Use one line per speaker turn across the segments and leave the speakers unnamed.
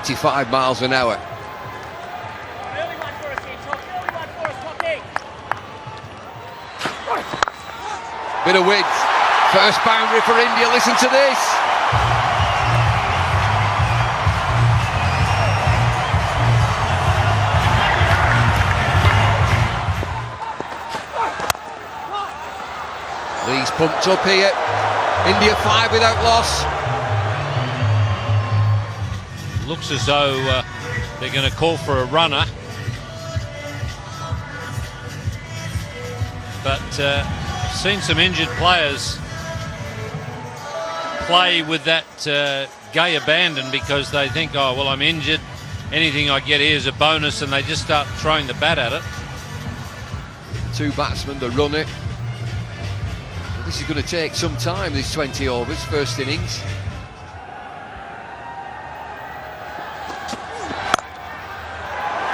85 miles an hour. Bit of width. First boundary for India. Listen to this. Lee's pumped up here. India 5 without loss.
Looks as though they're going to call for a runner. But I've seen some injured players play with that gay abandon because they think, oh, well, I'm injured. Anything I get here is a bonus, and they just start throwing the bat at it.
2 batsmen, the runner. Well, this is going to take some time, these 20 overs, first innings.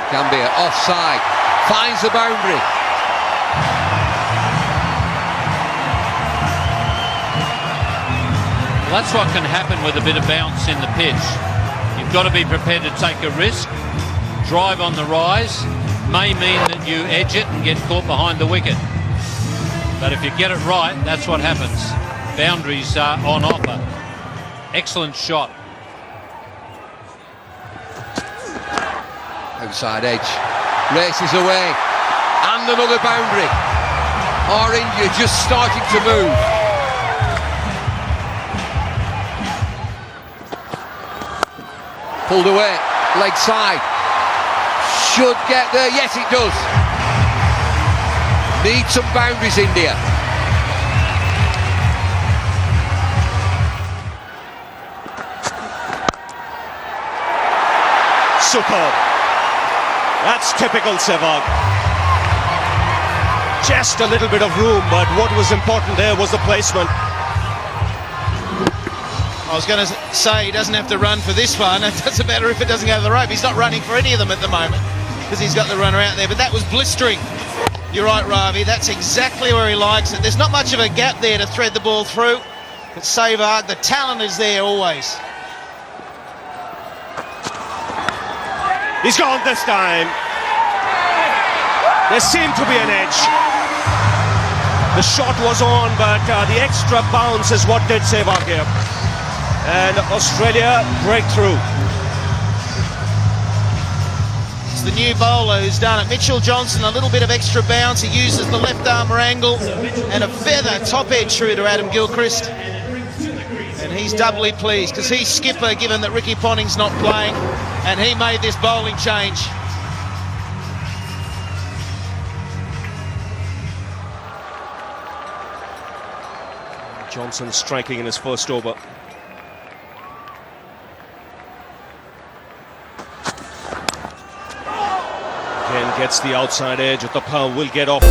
Gambia offside, finds the boundary.
Well, that's what can happen with a bit of bounce in the pitch. You've got to be prepared to take a risk. Drive on the rise may mean that you edge it and get caught behind the wicket. But if you get it right, that's what happens. Boundaries are on offer. Excellent shot.
Outside edge, races away, and another boundary. Or India just starting to move. Pulled away, leg side. Should get there, yes it does. Need some boundaries, India.
Superb. That's typical Sehwag. Just a little bit of room, but what was important there was the placement.
I was going to say he doesn't have to run for this one. It doesn't matter if it doesn't go to the rope. He's not running for any of them at the moment because he's got the runner out there. But that was blistering. You're right, Ravi. That's exactly where he likes it. There's not much of a gap there to thread the ball through. But Sehwag, the talent is there always.
He's gone this time. There seemed to be an edge. The shot was on, but the extra bounce is what did Sehwag here. And Australia breakthrough.
It's the new bowler who's done it. Mitchell Johnson, a little bit of extra bounce. He uses the left arm wrangle and a feather top edge through to Adam Gilchrist. And he's doubly pleased because he's skipper, given that Ricky Ponting's not playing, and he made this bowling change.
Johnson striking in his first over. Again gets the outside edge of the power, will get off.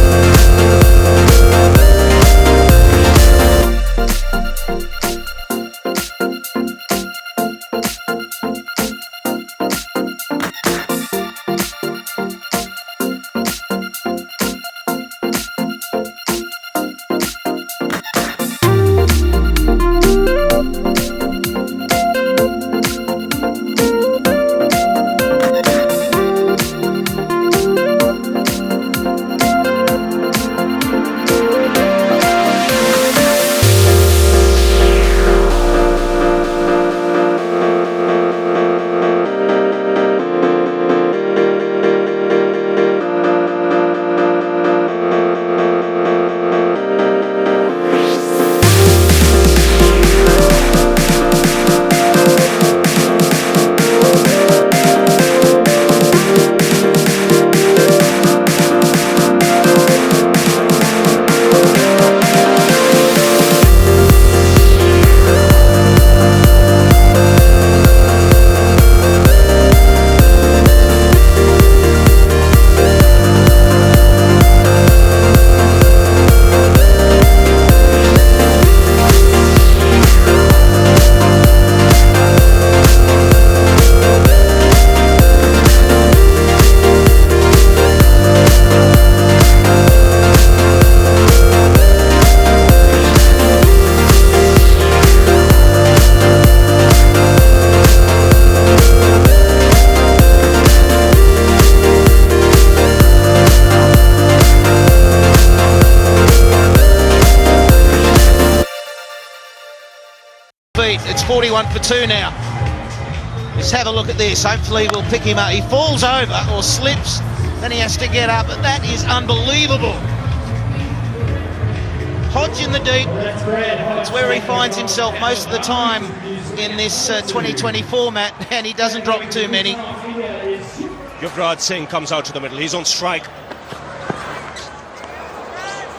feet. It's 41 for 2 now. Just have a look at this. Hopefully we'll pick him up. He falls over or slips, then he has to get up. But that is unbelievable. Hodge in the deep. It's where he finds himself most of the time in this 2020 format, and he doesn't drop too many.
Yuvraj Singh comes out to the middle. He's on strike.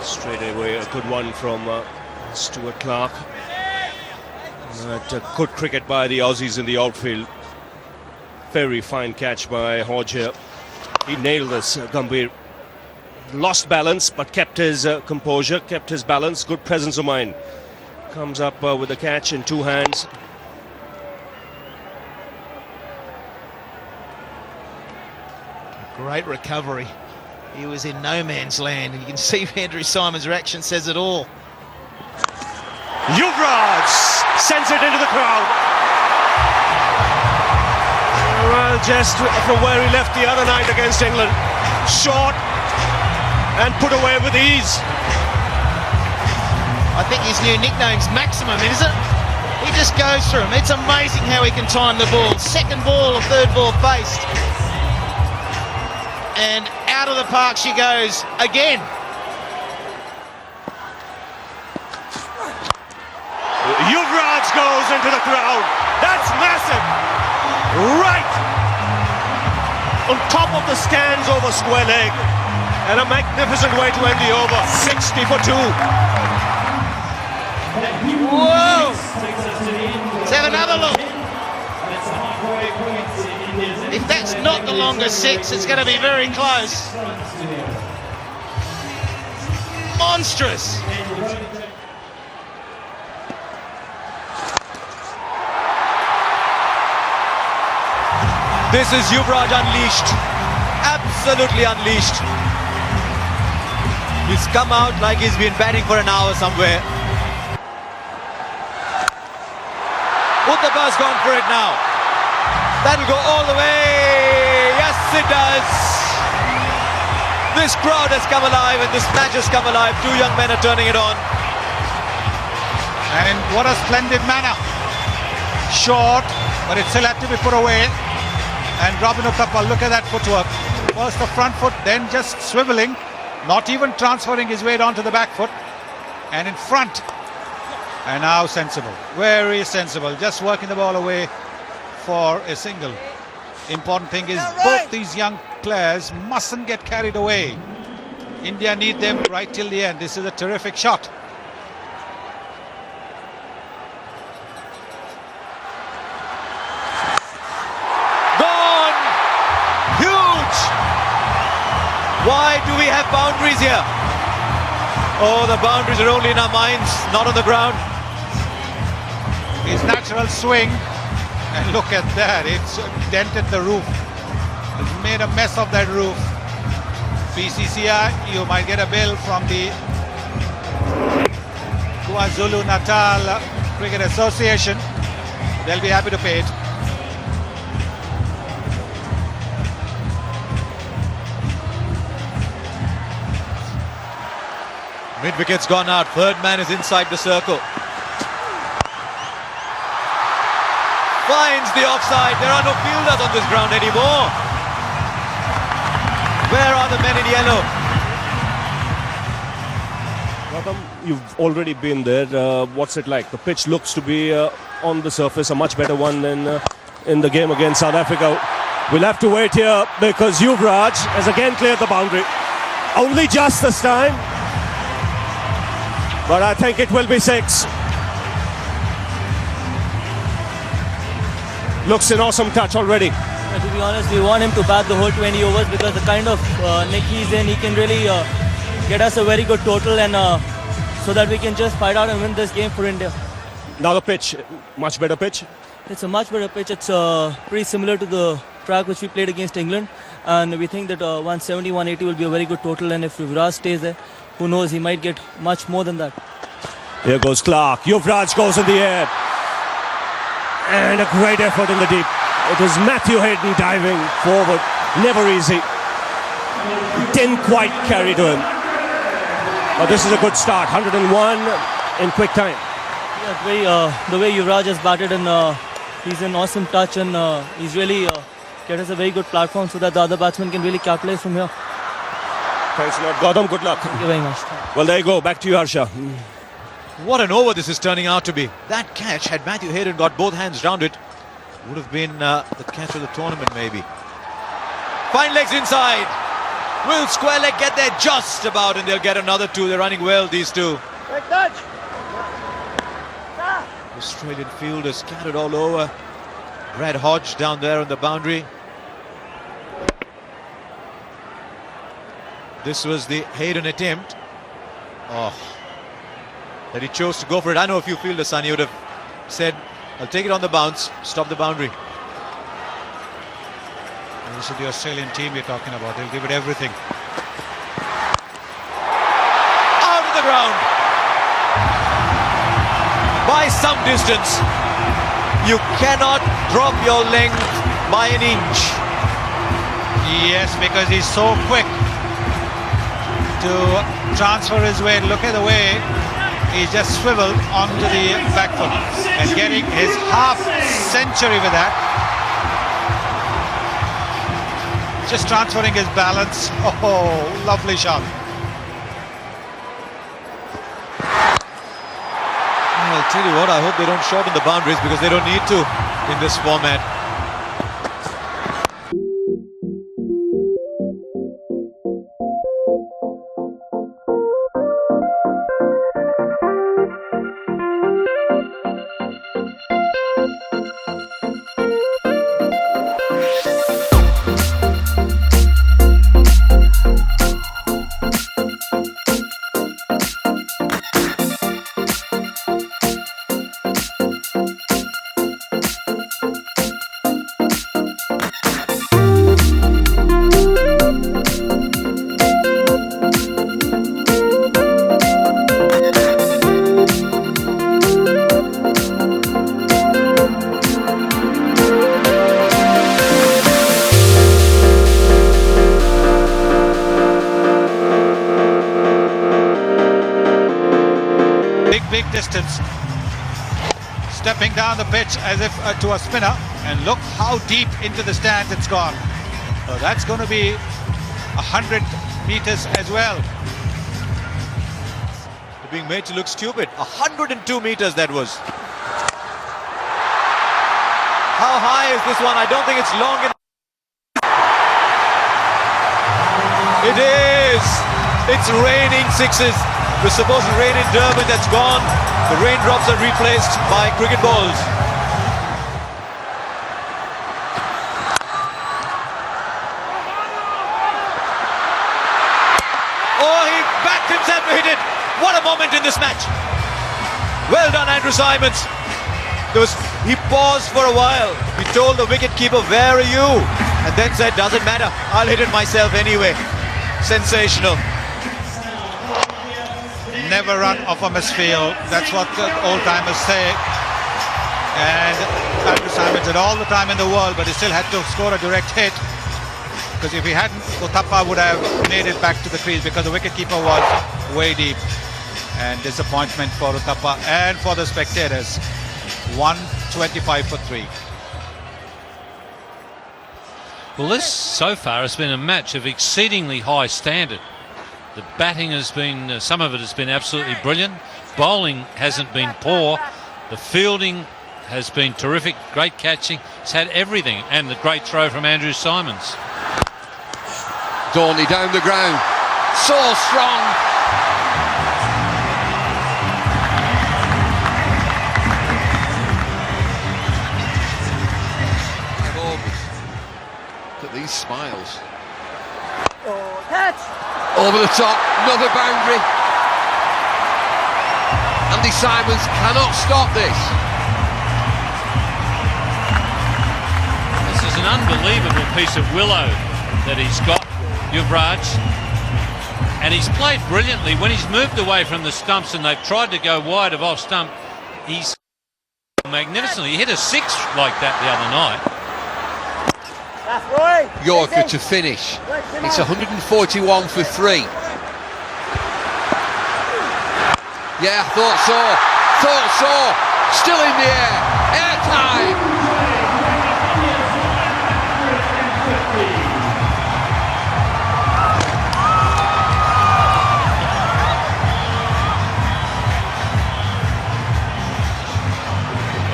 Straight away, a good one from Stuart Clark. Good cricket by the Aussies in the outfield. Very fine catch by Hodge here. He nailed this, Gambhir. Lost balance, but kept his composure, kept his balance. Good presence of mind. Comes up with the catch in 2 hands.
Great recovery. He was in no man's land, and you can see Andrew Simon's reaction says it all.
Yuvraj sends it into the crowd. Well, just from where he left the other night against England. Short and put away with ease.
I think his new nickname's Maximum, isn't it? He just goes through them. It's amazing how he can time the ball. Second ball or third ball faced. And out of the park she goes again.
Yuvraj goes into the crowd. That's massive. Right on top of the stands over square leg. And a magnificent way to end the over. 60 for 2.
Whoa! Let's have another look. If that's not the longest 6, it's going to be very close. Monstrous.
This is Yuvraj unleashed. Absolutely unleashed. He's come out like he's been batting for an hour somewhere. Uttapa's gone for it now. That'll go all the way. Yes, it does. This crowd has come alive and this match has come alive. 2 young men are turning it on.
And what a splendid manner. Short, but it still had to be put away. And Robin Uthappa, look at that footwork. First the front foot, then just swiveling. Not even transferring his weight onto the back foot. And in front. And now sensible. Very sensible. Just working the ball away for a single. Important thing is both these young players mustn't get carried away. India need them right till the end. This is a terrific shot.
Gone! Huge! Why do we have boundaries here? Oh, the boundaries are only in our minds, not on the ground.
His natural swing. And look at that. It's dented the roof. It's made a mess of that roof. BCCI, you might get a bill from the KwaZulu-Natal Cricket Association. They'll be happy to pay it.
Mid-wicket's gone out. Third man is inside the circle. Finds the offside. There are no fielders on this ground anymore. Where are the men in yellow?
Gautam, you've already been there. What's it like? The pitch looks to be on the surface a much better one than in the game against South Africa. We'll have to wait here because Yuvraj has again cleared the boundary. Only just this time. But I think it will be 6. Looks an awesome touch already.
To be honest, we want him to bat the whole 20 overs because the kind of nick he's in, he can really get us a very good total and so that we can just fight out and win this game for India.
Now the pitch, much better pitch.
It's a much better pitch. It's pretty similar to the track which we played against England, and we think that 170, 180 will be a very good total, and if Yuvraj stays there, who knows, he might get much more than that.
Here goes Clark. Yuvraj goes in the air. And a great effort in the deep. It was Matthew Hayden diving forward. Never easy. Didn't quite carry to him. But this is a good start. 101 in quick time.
Yeah, the way Yuvraj has batted, and he's an awesome touch, and he's really get us a very good platform so that the other batsmen can really capitalize from here.
Thanks a lot, Gautam. Good luck.
Thank you very much.
Well, there you go. Back to you, Harsha.
What an over this is turning out to be. That catch, had Matthew Hayden got both hands round it, would have been the catch of the tournament maybe. Fine legs inside. Will square leg get there just about, and they'll get another two. They're running well, these two. Australian fielder scattered all over. Brad Hodge down there on the boundary. This was the Hayden attempt. Oh, that he chose to go for it. I know if you fielders, son, you would have said, I'll take it on the bounce, stop the boundary.
This is the Australian team you're talking about. They'll give it everything.
Out of the ground. By some distance. You cannot drop your length by an inch.
Yes, because he's so quick to transfer his weight. Look at the way he just swiveled onto the back foot and getting his half century with that. Just transferring his balance. Oh, lovely shot.
I'll tell you what, I hope they don't shorten the boundaries because they don't need to in this format.
Big distance, stepping down the pitch as if to a spinner, and look how deep into the stands it's gone. So that's going to be 100 meters as well.
They're being made to look stupid. 102 meters that was. How high is this one? I don't think it's long enough. It is. It's raining sixes. It was supposed to rain in Durban, that's gone. The raindrops are replaced by cricket balls. Oh, he backed himself to hit it. What a moment in this match. Well done, Andrew Simons. He paused for a while. He told the wicketkeeper, where are you? And then said, doesn't matter, I'll hit it myself anyway. Sensational.
Never run off a misfield. That's what the old-timers say. And Andrew Simons had all the time in the world, but he still had to score a direct hit. Because if he hadn't, Uthappa would have made it back to the crease because the wicketkeeper was way deep. And disappointment for Uthappa and for the spectators. 125 for 3.
Well, this so far has been a match of exceedingly high standard. The batting has been, some of it has been absolutely brilliant. Bowling hasn't been poor. The fielding has been terrific. Great catching. It's had everything. And the great throw from Andrew Simons.
Dorney down the ground. So strong. Look at these smiles.
Catch!
Over the top, another boundary. Andy Simons cannot stop this.
This is an unbelievable piece of willow that he's got, Yuvraj. And he's played brilliantly. When he's moved away from the stumps and they've tried to go wide of off stump, he's magnificently. He hit a 6 like that the other night.
Yorker to finish. It's 141 for 3. Yeah, I thought so. Thought so. Still in the air. Air time.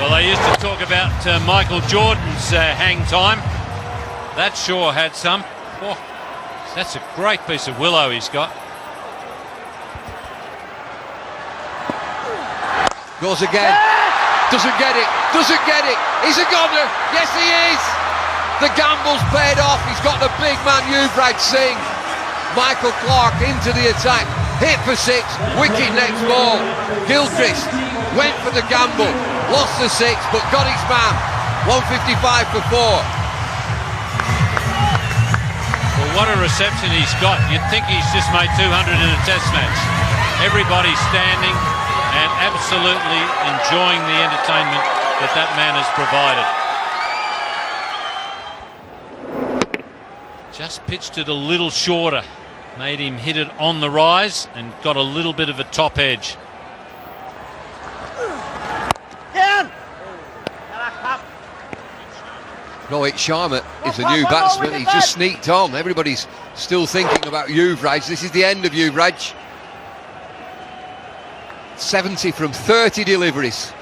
Well, they used to talk about Michael Jordan's hang time. That sure had some. Oh, that's a great piece of willow he's got.
Goes again. Doesn't get it. Doesn't get it. He's a goner. Yes, he is. The gamble's paid off. He's got the big man Yuvraj Singh. Michael Clark into the attack. Hit for 6. Wicket next ball. Gilchrist went for the gamble. Lost the 6, but got his man. 155 for 4.
Well, what a reception he's got. You'd think he's just made 200 in a test match. Everybody's standing and absolutely enjoying the entertainment that that man has provided. Just pitched it a little shorter. Made him hit it on the rise and got a little bit of a top edge.
Rohit Sharma is a new batsman. He's just sneaked on. Everybody's still thinking about Yuvraj. This is the end of Yuvraj. 70 from 30 deliveries.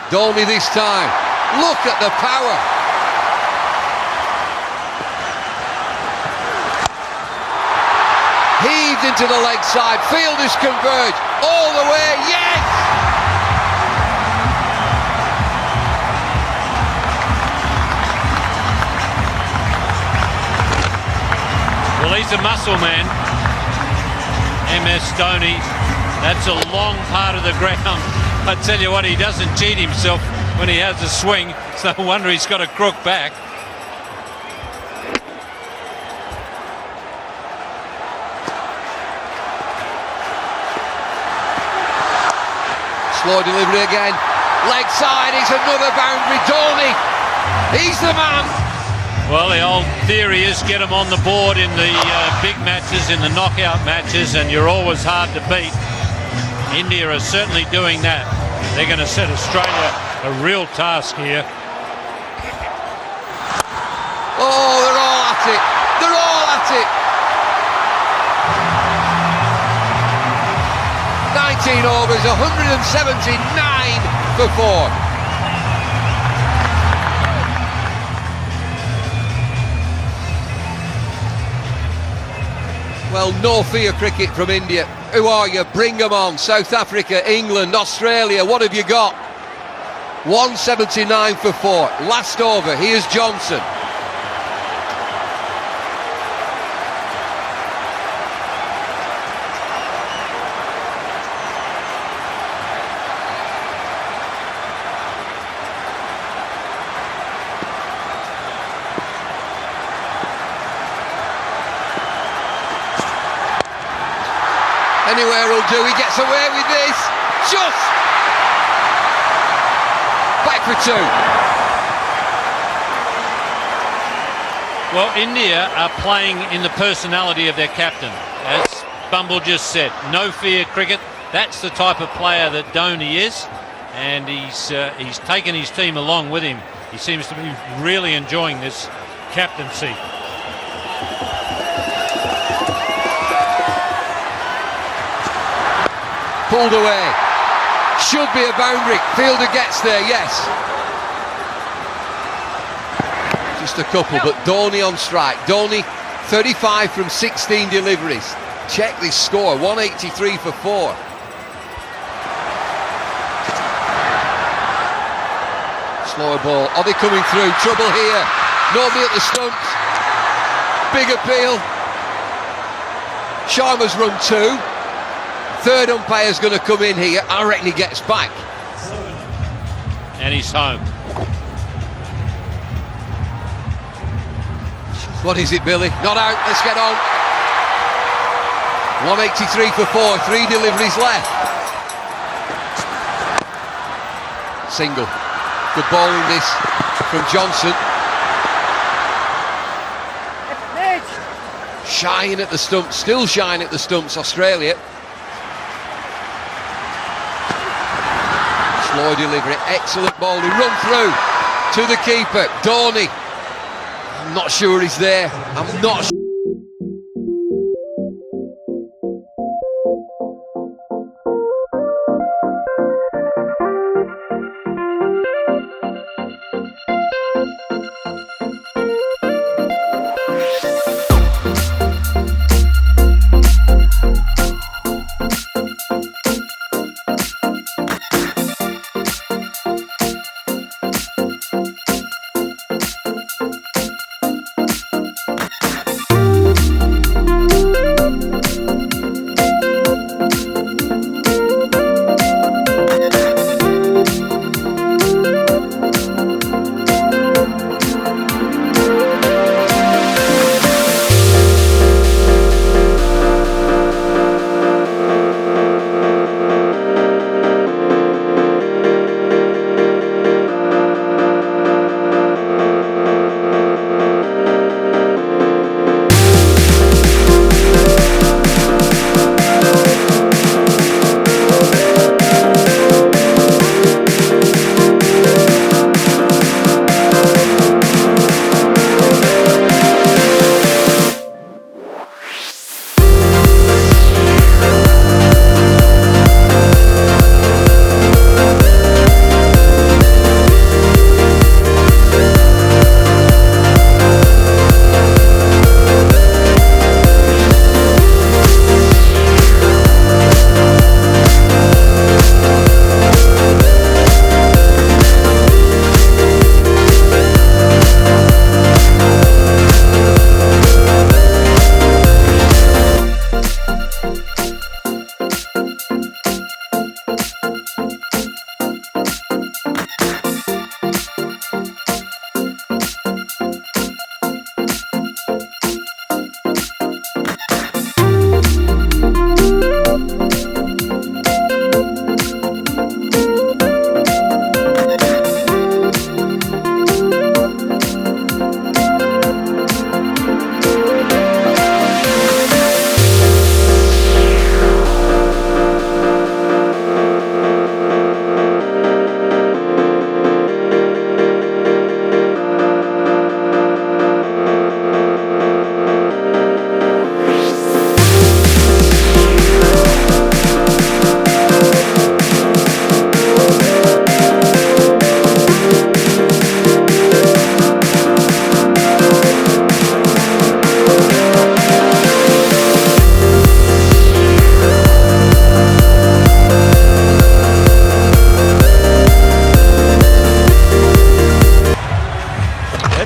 Dhoni this time. Look at the power. Heaved into the leg side. Fielders converge all the way. Yes!
Well, he's a muscle man, MS Dhoni. That's a long part of the ground. I tell you what, he doesn't cheat himself when he has a swing. It's no wonder he's got a crook back.
Slow delivery again. Leg side is another boundary. Dhoni, he's the man.
Well, the old theory is get them on the board in the big matches, in the knockout matches, and you're always hard to beat. India are certainly doing that. They're going to set Australia a real task here.
Oh, they're all at it. They're all at it. 19 overs, 179 for 4. Well, no fear cricket from India. Who are you? Bring them on. South Africa, England, Australia, what have you got? 179 for 4. Last over, here's Johnson. Anywhere will do. He gets away with this. Just back for 2.
Well, India are playing in the personality of their captain. As Bumble just said, no fear cricket. That's the type of player that Dhoni is, and he's taken his team along with him. He seems to be really enjoying this captaincy.
Pulled away. Should be a boundary. Fielder gets there, yes. Just a couple, but Dhoni on strike. Dhoni, 35 from 16 deliveries. Check this score, 183 for 4. Slower ball. Are they coming through? Trouble here. Nobody at the stumps. Big appeal. Sharma's run 2. Third umpire's going to come in here. I reckon he gets back.
And he's home.
What is it, Billy? Not out. Let's get on. 183 for 4. 3 deliveries left. Single. Good bowling this from Johnson. Shying at the stumps, still shying at the stumps, Australia. Slow delivery, excellent ball. He run through to the keeper, Dorney. I'm not sure he's there. I'm not sure.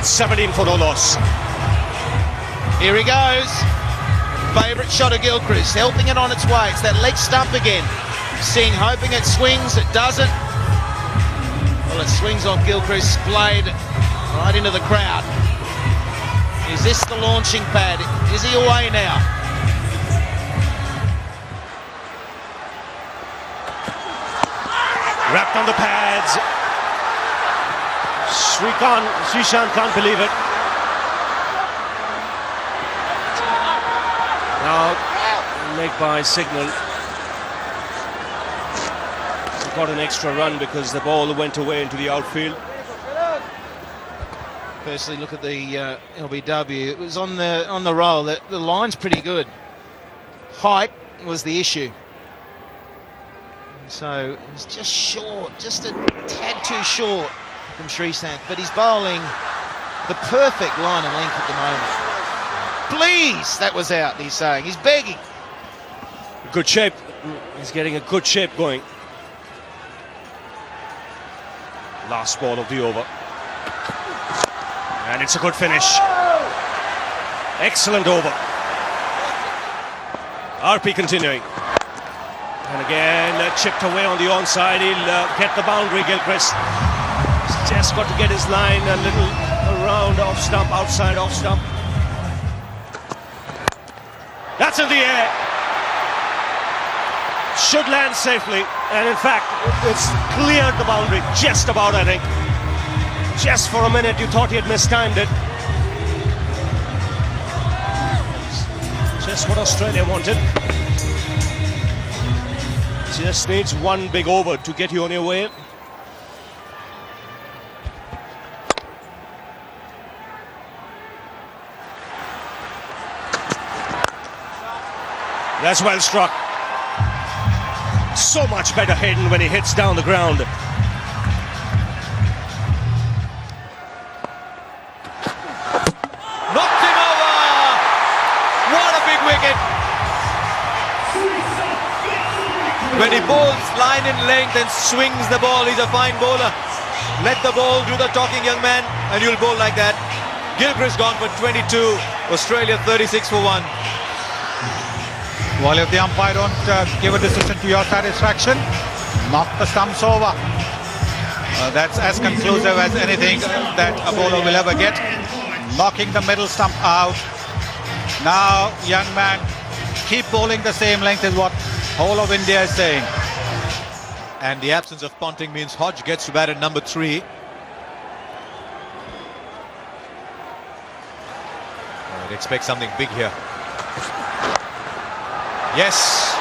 It's 17 for no loss.
Here he goes. Favourite shot of Gilchrist, helping it on its way. It's that leg stump again. Singh hoping it swings, it doesn't. Well, it swings off Gilchrist's blade right into the crowd. Is this the launching pad? Is he away now?
Wrapped on the pads. Srishant can't believe it. Now, leg by signal. He got an extra run because the ball went away into the outfield.
Firstly, look at the LBW. It was on the roll. The line's pretty good. Height was the issue. So it was just short, just a tad too short from Srishant. But he's bowling the perfect line and length at the moment. Please, that was out, he's saying. He's begging.
Good shape. He's getting a good shape going. Last ball of the over. And it's a good finish. Excellent over. RP continuing. And again, chipped away on the onside. He'll get the boundary, Gilchrist. He's just got to get his line a little around off stump, outside off stump. That's in the air. Should land safely. And in fact, it's cleared the boundary just about, I think. Just for a minute, you thought he had mistimed it. Just what Australia wanted. Just needs one big over to get you on your way. That's well struck. So much better Hayden when he hits down the ground.
Knocked him over. What a big wicket. When he bowls line in length and swings the ball, he's a fine bowler. Let the ball do the talking, young man, and you'll bowl like that. Gilchrist gone for 22. Australia 36 for 1.
Well, if the umpire don't give a decision to your satisfaction, knock the stumps over. That's as conclusive as anything that a bowler will ever get. Knocking the middle stump out. Now, young man, keep bowling the same length is what whole of India is saying.
And the absence of Ponting means Hodge gets to bat at number 3. I'd expect something big here. Yes.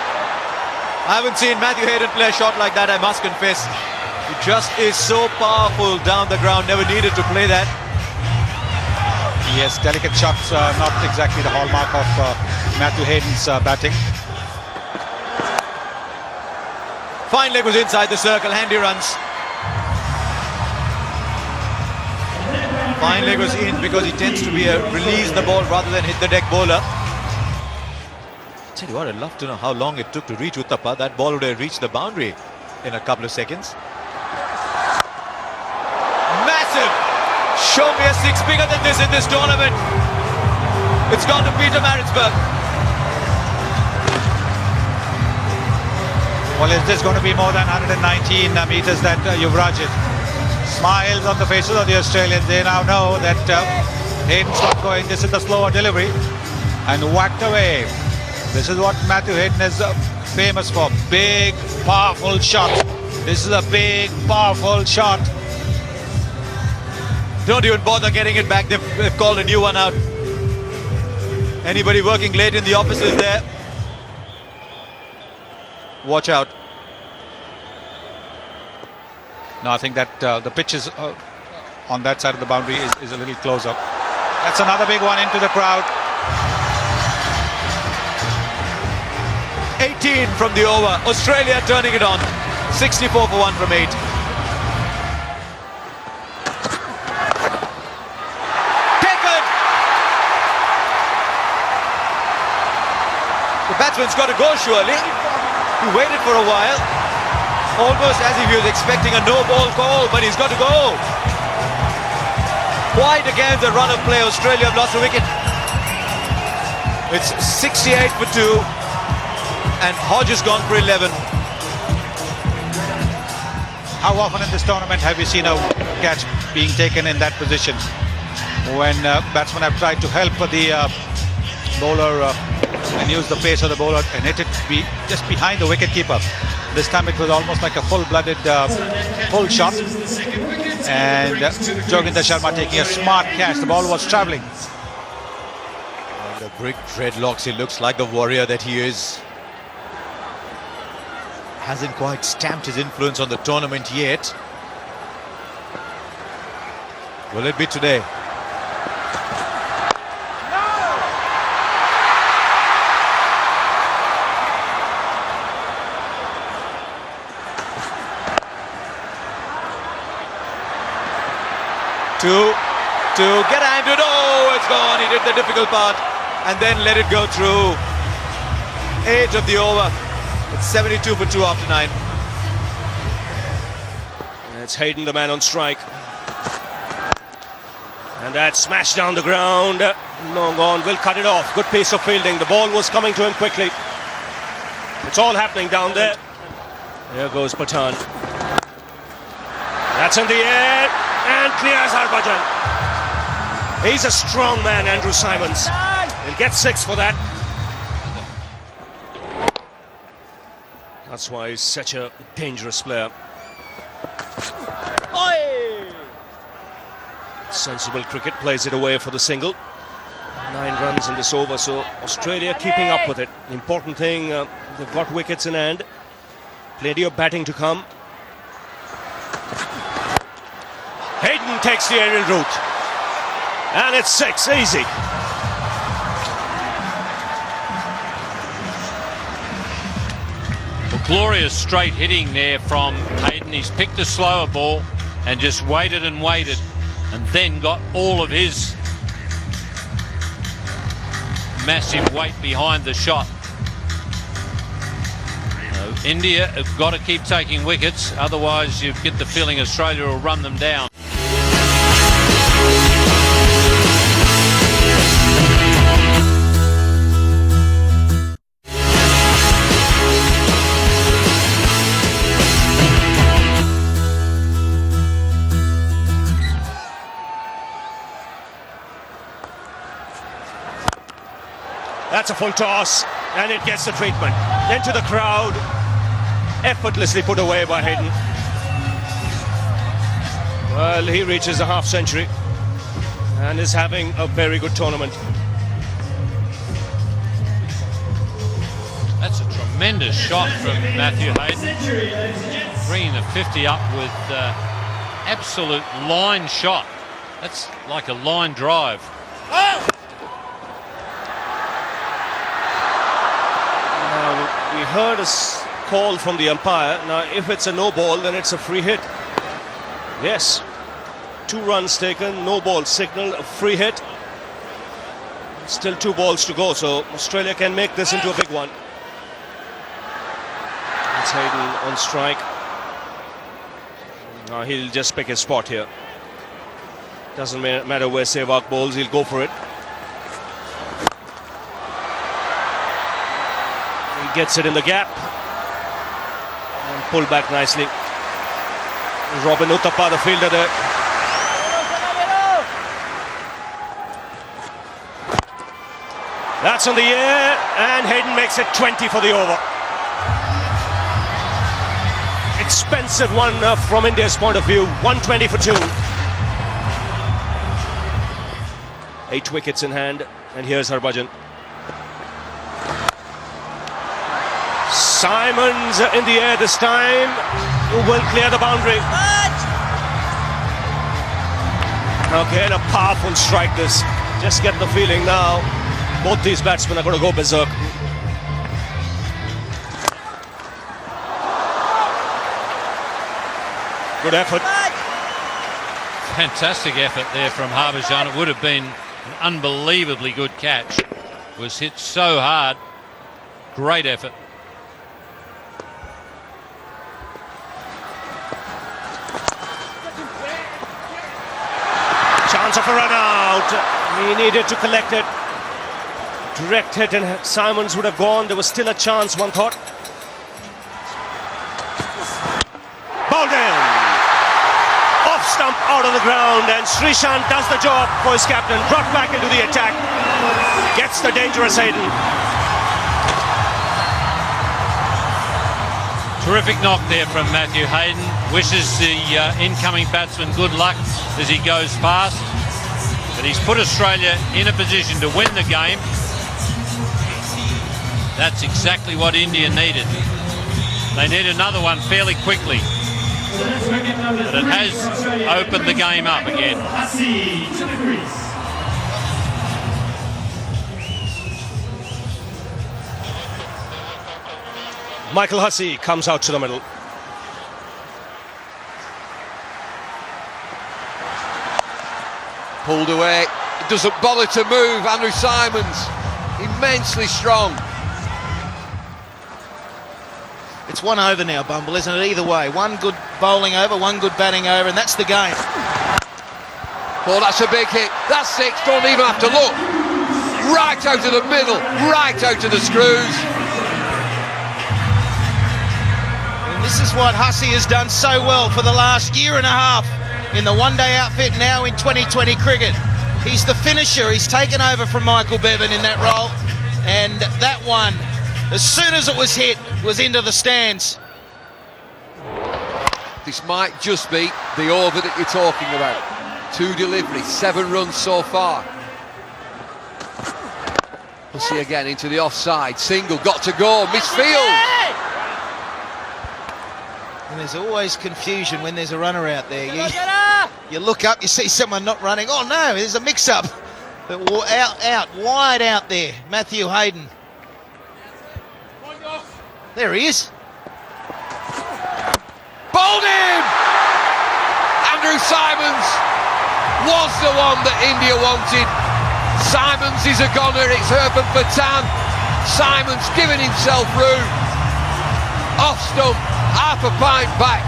I haven't seen Matthew Hayden play a shot like that, I must confess. He just is so powerful down the ground. Never needed to play that.
Yes, delicate shots, not exactly the hallmark of Matthew Hayden's batting.
Fine leg was inside the circle, handy runs. Fine leg was in because he tends to be a release the ball rather than hit the deck bowler. Tell you what, I'd love to know how long it took to reach Uttappa. That ball would have reached the boundary in a couple of seconds. Massive! Show me a 6 bigger than this in this tournament. It's gone to Peter Maritzburg.
Well, is this going to be more than 119 meters that Yuvraj hit? Smiles on the faces of the Australians. They now know that Hayden's not going. This is the slower delivery. And whacked away. This is what Matthew Hayden is famous for. Big, powerful shot. This is a big, powerful shot.
Don't even bother getting it back. They've called a new one out. Anybody working late in the offices there? Watch out.
No, I think that the pitch is on that side of the boundary is a little closer. That's another big one into the crowd.
18 from the over. Australia turning it on. 64 for 1 from 8. Taken! The batsman's got to go surely. He waited for a while. Almost as if he was expecting a no-ball call, but he's got to go. Wide against the run of play. Australia have lost a wicket. It's 68 for 2. And Hodge has gone for 11.
How often in this tournament have you seen a catch being taken in that position? When batsmen have tried to help the bowler and use the pace of the bowler and hit it just behind the wicketkeeper. This time it was almost like a full-blooded pull shot. And Joginder Sharma taking a smart catch. The ball was travelling.
The brick dreadlocks, he looks like the warrior that he is. Hasn't quite stamped his influence on the tournament yet. Will it be today? To get handed. Oh, it's gone. He did the difficult part and then let it go through. 8 of the over. It's 72 for 2 after 9.
It's Hayden, the man on strike. And that smashed down the ground. Long on, will cut it off. Good piece of fielding. The ball was coming to him quickly. It's all happening down there. There goes Pathan. That's in the air and clears Harbhajan. He's a strong man, Andrew Simons. He'll get 6 for that. That's why he's such a dangerous player. Sensible cricket, plays it away for the single. 9 runs in this over, so Australia keeping up with it. Important thing, they've got wickets in hand. Plenty of batting to come. Hayden takes the aerial route. And it's 6, easy.
Well, glorious straight hitting there from Hayden. He's picked a slower ball and just waited and waited, and then got all of his massive weight behind the shot. India have got to keep taking wickets, otherwise you get the feeling Australia will run them down.
That's a full toss, and it gets the treatment. Into the crowd, effortlessly put away by Hayden. Well, he reaches a half century and is having a very good tournament.
That's a tremendous shot from Matthew Hayden, bringing the 50 up with absolute line shot. That's like a line drive.
We heard a call from the umpire. Now, if it's a no ball, then it's a free hit. Yes. 2 runs taken, no ball signal, a free hit. Still 2 balls to go, so Australia can make this into a big one. It's Hayden on strike. Now he'll just pick his spot here. Doesn't matter where Sehwag bowls, he'll go for it. Gets it in the gap and pulled back nicely. Robin Uthappa, the fielder there. That's on the air, and Hayden makes it 20 for the over. Expensive one from India's point of view. 120 for 2. 8 wickets in hand, and here's Harbhajan. Simons in the air this time, who will clear the boundary. Again, a powerful strike this. Just get the feeling now, both these batsmen are going to go berserk. Good effort.
Fantastic effort there from Harbhajan. It would have been an unbelievably good catch. Was hit so hard. Great effort.
Chance of a run out. He needed to collect it. Direct hit, and Simons would have gone. There was still a chance, one thought. Bowled in. Off stump, out of the ground, and Srishant does the job for his captain. Brought back into the attack. Gets the dangerous Hayden.
Terrific knock there from Matthew Hayden. Wishes the incoming batsman good luck as he goes past. But he's put Australia in a position to win the game. That's exactly what India needed. They need another one fairly quickly. But it has opened the game up again.
Michael Hussey comes out to the middle.
Pulled away. It doesn't bother to move. Andrew Simons, immensely strong.
It's 1 over now, Bumble, isn't it? Either way, 1 good bowling over, 1 good batting over, and that's the game.
Oh, that's a big hit. That's 6. Don't even have to look. Right out of the middle. Right out of the screws.
And this is what Hussey has done so well for the last year and a half in the one-day outfit, now in 2020 cricket. He's the finisher. He's taken over from Michael Bevan in that role, and that one, as soon as it was hit, was into the stands.
This might just be the over that you're talking about. 2 deliveries, 7 runs so far. Hussey again into the offside. Single, got to go, misfield.
And there's always confusion when there's a runner out there. You look up, you see someone not running. Oh no, there's a mix-up. But wide out there. Matthew Hayden. There he is.
Bowled him! Andrew Simons was the one that India wanted. Simons is a goner, it's Urban Patan. Simons giving himself room. Off stump, half a pint back.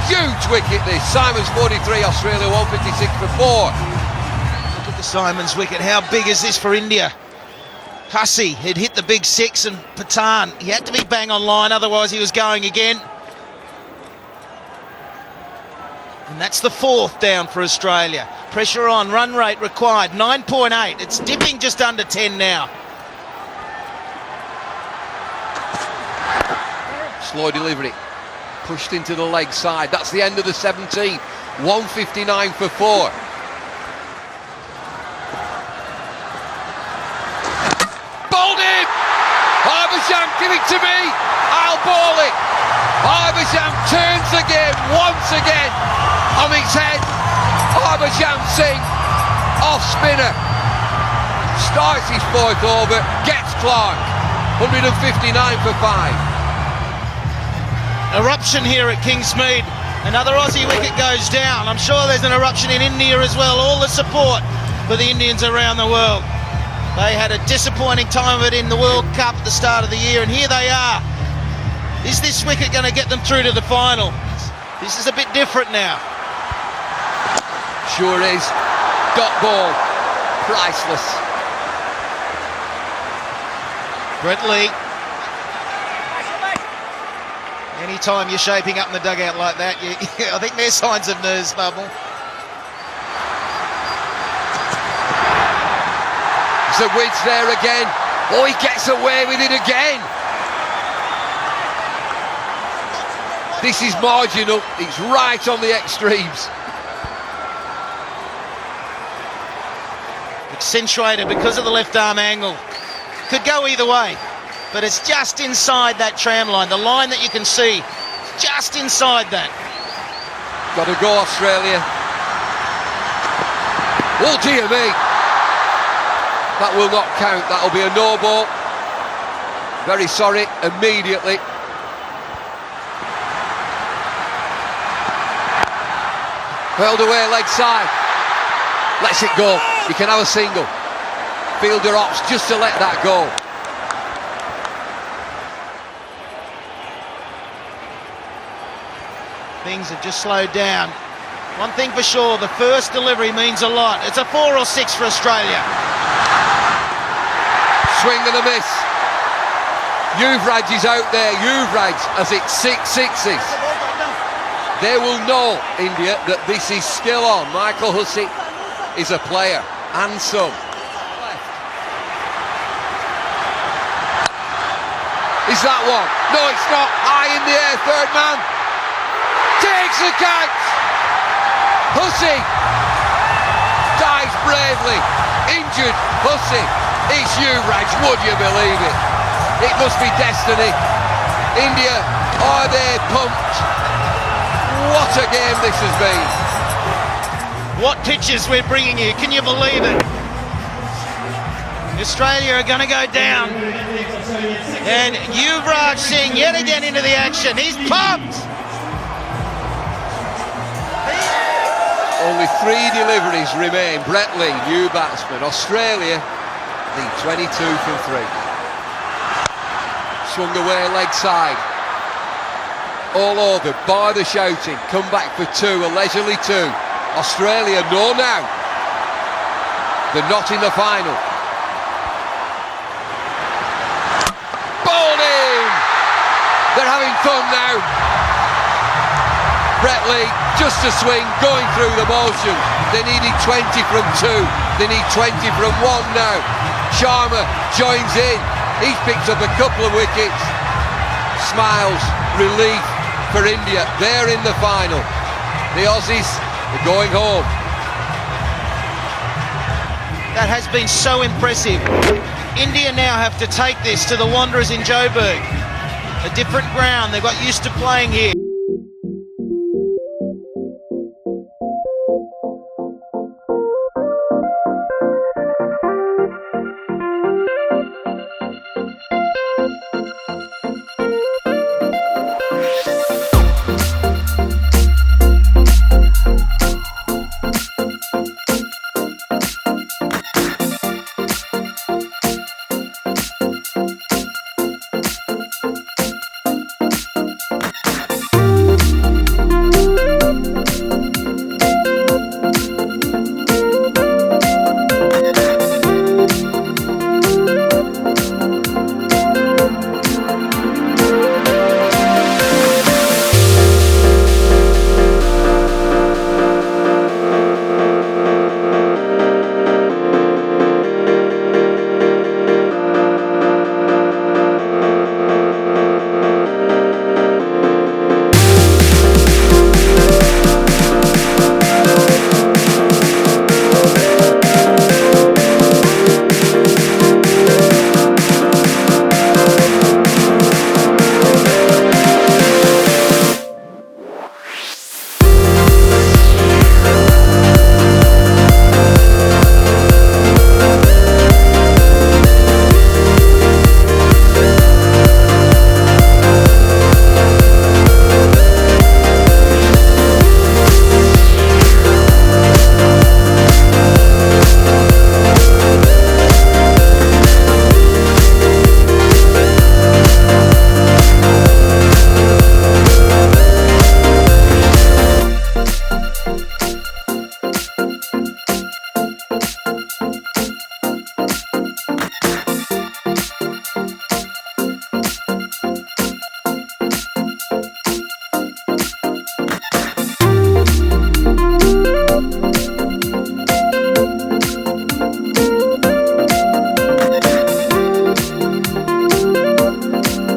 Huge wicket this. Simons 43, Australia 156 for 4.
Look at the Simons wicket. How big is this for India? Hussey had hit the big 6 and Patan, he had to be bang on line, otherwise he was going again. And that's the 4th down for Australia. Pressure on, run rate required, 9.8. It's dipping just under 10 now.
Slow delivery. Pushed into the leg side. That's the end of the 17th. 159 for 4. Bowled it! Harbhajan, give it to me! I'll bowl it! Harbhajan turns the game once again on its head. Harbhajan Singh, off spinner. Starts his 4th over, gets Clark. 159 for 5.
Eruption here at Kingsmead. Another Aussie wicket goes down. I'm sure there's an eruption in India as well. All the support for the Indians around the world. They had a disappointing time of it in the World Cup at the start of the year, and here they are. Is this wicket going to get them through to the final? This is a bit different now.
Sure is. Dot ball. Priceless.
Brett Lee. Anytime you're shaping up in the dugout like that, I think there's signs of nerves, Bubble.
The width there again. Oh, he gets away with it again. This is marginal. It's right on the extremes.
Accentuated because of the left arm angle. Could go either way, but it's just inside that tram line. The line that you can see, just inside that.
Got to go, Australia. Oh, dear me. That will not count. That'll be a no ball. Very sorry, immediately. Hurled away, leg side. Lets it go. You can have a single. Fielder opts just to let that go.
Things have just slowed down. One thing for sure, the first delivery means a lot. It's a 4 or 6 for Australia.
Swing and a miss. Yuvraj is out there. Yuvraj has it 6 sixes. They will know, India, that this is still on. Michael Hussey is a player, and some. Is that one? No, it's not. High in the air, third man. Takes the catch. Hussey dies bravely. Injured Hussey. It's Yuvraj, would you believe it? It must be destiny. India, are they pumped? What a game this has been.
What pitches we're bringing you, can you believe it? Australia are going to go down. And Yuvraj Singh yet again into the action. He's pumped.
Only 3 deliveries remain. Brett Lee, new batsman. Australia lead 22 from 3. Swung away leg side. All over, by the shouting. Come back for 2, a leisurely 2. Australia know now. They're not in the final. Bowled in! They're having fun now. Brett Lee, just a swing, going through the motions. They needed 20 from 2. They need 20 from 1 now. Sharma joins in. He's picked up a couple of wickets. Smiles, relief for India. They're in the final. The Aussies are going home.
That has been so impressive. India now have to take this to the Wanderers in Joburg. A different ground. They got used to playing here.